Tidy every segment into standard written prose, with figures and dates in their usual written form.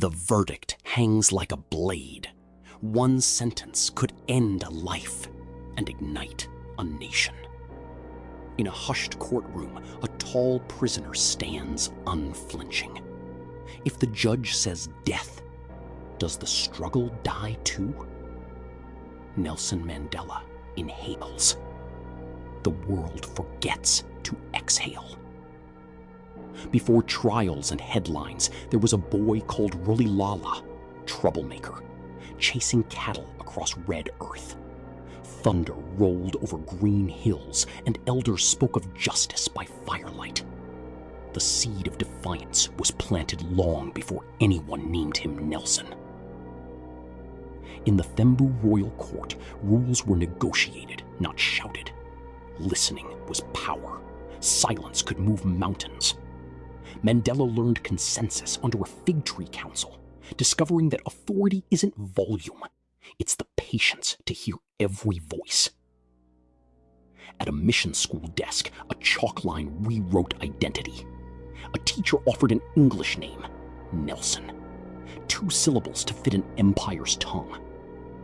The verdict hangs like a blade. One sentence could end a life and ignite a nation. In a hushed courtroom, a tall prisoner stands unflinching. If the judge says death, does the struggle die too? Nelson Mandela inhales. The world forgets to exhale. Before trials and headlines, there was a boy called Rulilala, troublemaker, chasing cattle across red earth. Thunder rolled over green hills, and elders spoke of justice by firelight. The seed of defiance was planted long before anyone named him Nelson. In the Thembu royal court, rules were negotiated, not shouted. Listening was power. Silence could move mountains. Mandela learned consensus under a fig tree council, discovering that authority isn't volume. It's the patience to hear every voice. At a mission school desk, a chalk line rewrote identity. A teacher offered an English name, Nelson. 2 syllables to fit an empire's tongue.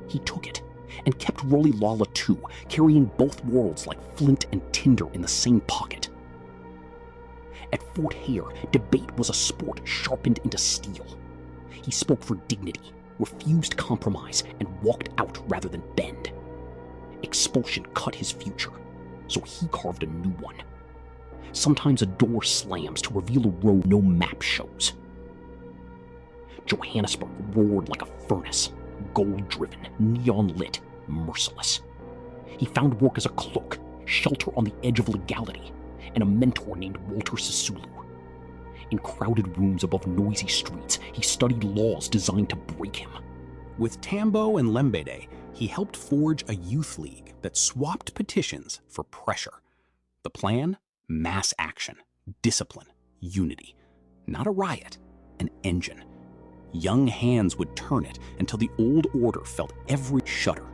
He took it and kept Rulilala too, carrying both worlds like flint and tinder in the same pocket. At Fort Hare, debate was a sport sharpened into steel. He spoke for dignity, refused compromise, and walked out rather than bend. Expulsion cut his future, so he carved a new one. Sometimes a door slams to reveal a road no map shows. Johannesburg roared like a furnace, gold-driven, neon-lit, merciless. He found work as a clerk, shelter on the edge of legality, and a mentor named Walter Sisulu. In crowded rooms above noisy streets, he studied laws designed to break him. With Tambo and Lembede, he helped forge a youth league that swapped petitions for pressure. The plan? Mass action, discipline, unity. Not a riot, an engine. Young hands would turn it until the old order felt every shudder.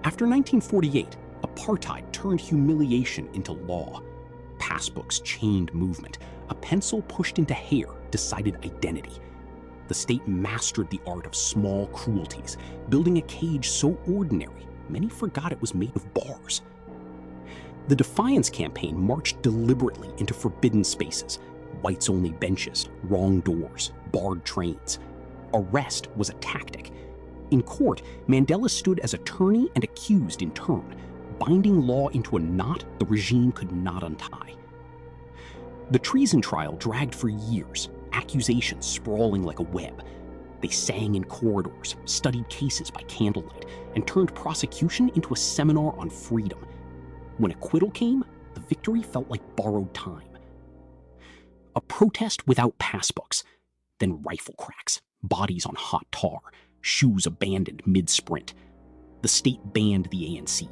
After 1948, apartheid turned humiliation into law. Passbooks chained movement. A pencil pushed into hair decided identity. The state mastered the art of small cruelties, building a cage so ordinary, many forgot it was made of bars. The Defiance campaign marched deliberately into forbidden spaces, whites-only benches, wrong doors, barred trains. Arrest was a tactic. In court, Mandela stood as attorney and accused in turn, binding law into a knot the regime could not untie. The treason trial dragged for years, accusations sprawling like a web. They sang in corridors, studied cases by candlelight, and turned prosecution into a seminar on freedom. When acquittal came, the victory felt like borrowed time. A protest without passbooks, then rifle cracks, bodies on hot tar, shoes abandoned mid-sprint. The state banned the ANC.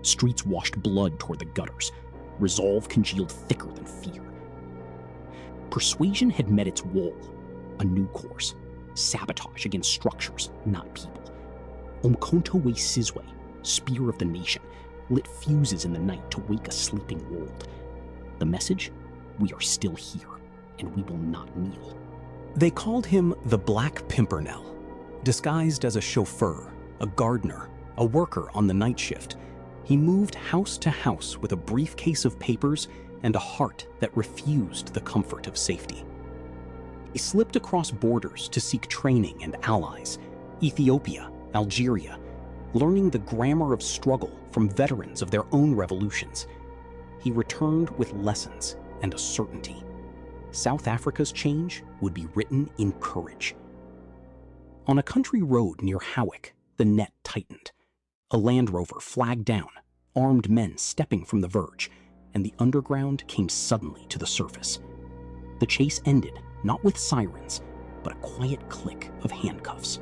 Streets washed blood toward the gutters. Resolve congealed thicker than fear. Persuasion had met its wall. A new course. Sabotage against structures, not people. Umkhonto we Sizwe, spear of the nation, lit fuses in the night to wake a sleeping world. The message? We are still here, and we will not kneel. They called him the Black Pimpernel, disguised as a chauffeur, a gardener, a worker on the night shift. He moved house to house with a briefcase of papers and a heart that refused the comfort of safety. He slipped across borders to seek training and allies, Ethiopia, Algeria, learning the grammar of struggle from veterans of their own revolutions. He returned with lessons and a certainty. South Africa's change would be written in courage. On a country road near Howick, the net tightened. A Land Rover flagged down, armed men stepping from the verge, and the underground came suddenly to the surface. The chase ended, not with sirens, but a quiet click of handcuffs.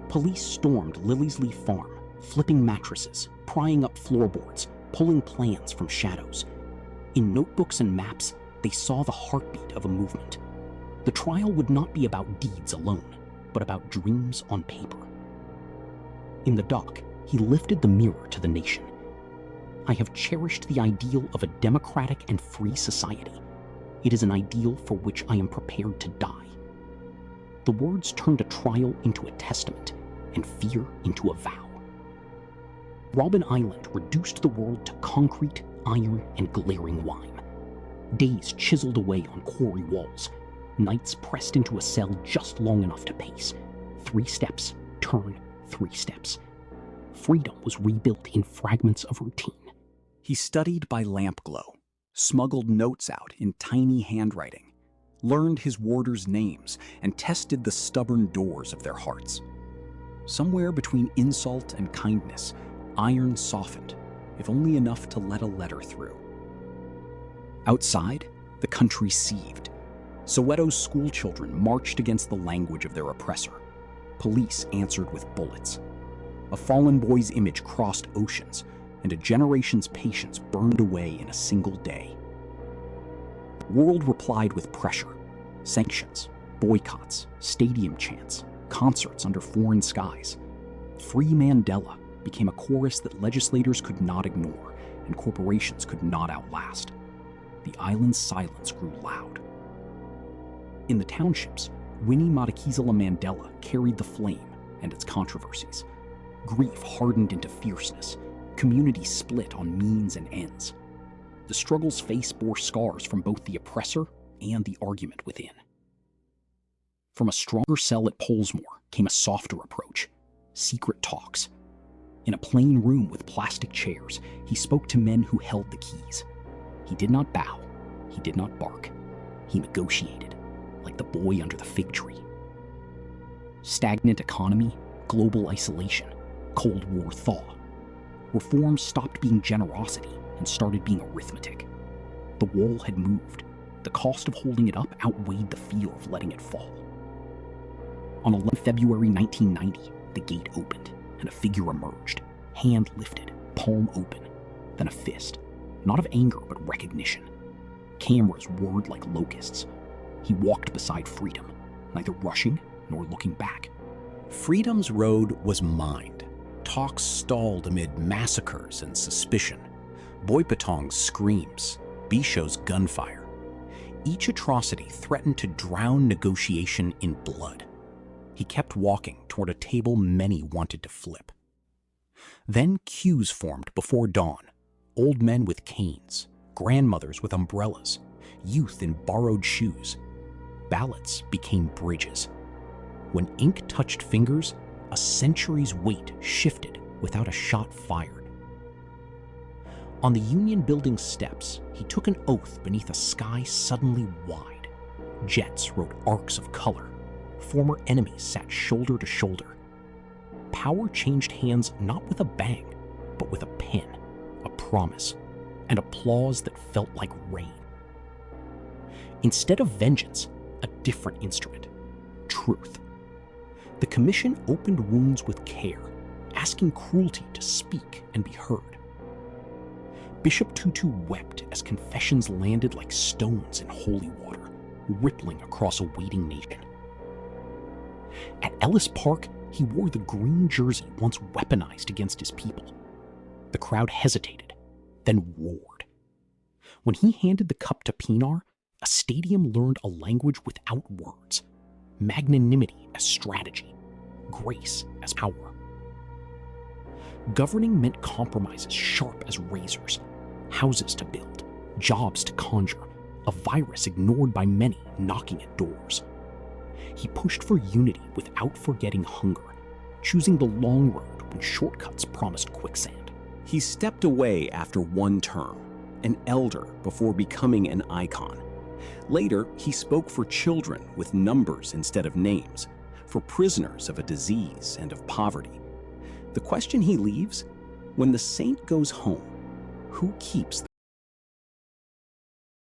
Police stormed Lily's Leaf Farm, flipping mattresses, prying up floorboards, pulling plans from shadows. In notebooks and maps, they saw the heartbeat of a movement. The trial would not be about deeds alone, but about dreams on paper. In the dock, he lifted the mirror to the nation. I have cherished the ideal of a democratic and free society. It is an ideal for which I am prepared to die. The words turned a trial into a testament and fear into a vow. Robben Island reduced the world to concrete, iron, and glaring lime. Days chiseled away on quarry walls. Nights pressed into a cell just long enough to pace. 3 steps, turn, 3 steps. Freedom was rebuilt in fragments of routine. He studied by lamp glow, smuggled notes out in tiny handwriting, learned his warders' names, and tested the stubborn doors of their hearts. Somewhere between insult and kindness, iron softened, if only enough to let a letter through. Outside, the country seethed. Soweto's schoolchildren marched against the language of their oppressor. Police answered with bullets. A fallen boy's image crossed oceans, and a generation's patience burned away in a single day. The world replied with pressure, sanctions, boycotts, stadium chants, concerts under foreign skies. Free Mandela became a chorus that legislators could not ignore and corporations could not outlast. The island's silence grew loud. In the townships, Winnie Madikizela Mandela carried the flame and its controversies. Grief hardened into fierceness. Communities split on means and ends. The struggle's face bore scars from both the oppressor and the argument within. From a stronger cell at Polesmore came a softer approach, secret talks. In a plain room with plastic chairs, he spoke to men who held the keys. He did not bow. He did not bark. He negotiated, like the boy under the fig tree. Stagnant economy, global isolation, Cold War thaw. Reform stopped being generosity and started being arithmetic. The wall had moved. The cost of holding it up outweighed the fear of letting it fall. On 11 February 1990, the gate opened and a figure emerged, hand lifted, palm open, then a fist, not of anger but recognition. Cameras whirred like locusts. He walked beside freedom, neither rushing nor looking back. Freedom's road was mined. Talks stalled amid massacres and suspicion. Boipatong's screams, Bisho's gunfire. Each atrocity threatened to drown negotiation in blood. He kept walking toward a table many wanted to flip. Then queues formed before dawn. Old men with canes, grandmothers with umbrellas, youth in borrowed shoes. Ballots became bridges. When ink touched fingers, a century's weight shifted without a shot fired. On the Union Building steps, he took an oath beneath a sky suddenly wide. Jets wrote arcs of color. Former enemies sat shoulder to shoulder. Power changed hands not with a bang, but with a pen, a promise, and applause that felt like rain. Instead of vengeance, a different instrument, truth. The commission opened wounds with care, asking cruelty to speak and be heard. Bishop Tutu wept as confessions landed like stones in holy water, rippling across a waiting nation. At Ellis Park, he wore the green jersey once weaponized against his people. The crowd hesitated, then roared. When he handed the cup to Pinar, a stadium learned a language without words, magnanimity as strategy, grace as power. Governing meant compromises sharp as razors, houses to build, jobs to conjure, a virus ignored by many knocking at doors. He pushed for unity without forgetting hunger, choosing the long road when shortcuts promised quicksand. He stepped away after one term, an elder before becoming an icon. Later, he spoke for children with numbers instead of names, for prisoners of a disease and of poverty. The question he leaves, when the saint goes home, who keeps the